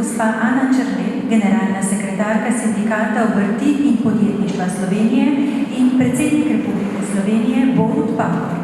gospa Ana Černel, generalna sekretarka Sindikata obrti in podjetništva Slovenije in predsednik Republike Slovenije Borut Pahor.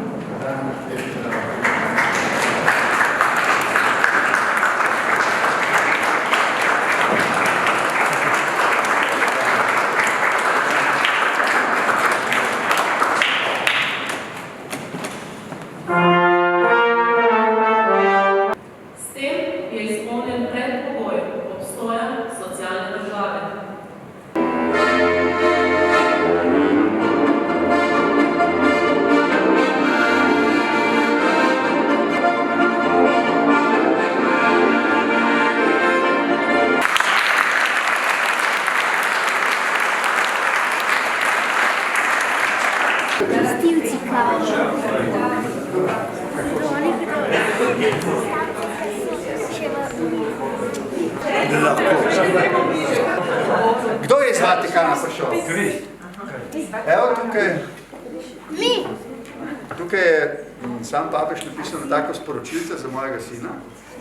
Kdo je iz Vatikana prišel? Evo tukaj. Mi. Tukaj je sam papež napisal na tako sporočilce za mojega sina.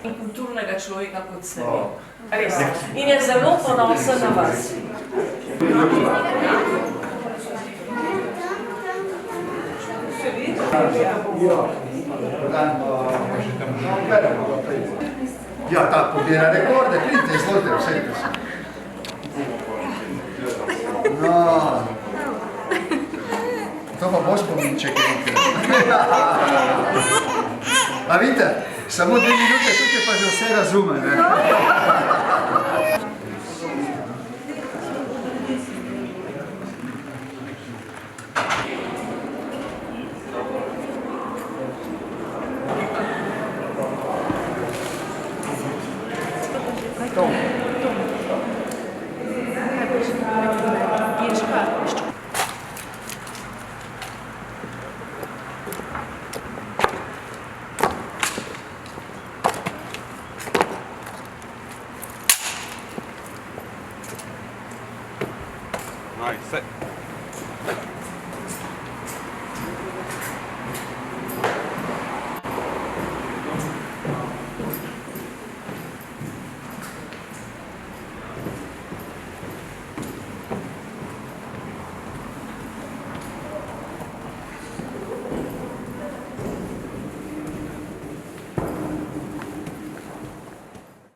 In kulturnega človeka kot sebi. Res. In je zelo ponosen na vas. Ja, ta pobira rekorde, vidite, izvolite, vsejte se. No, to pa bo spominček nekaj. A vidite, samo 2 minute, tukaj pa že vse razume, ne? Tom.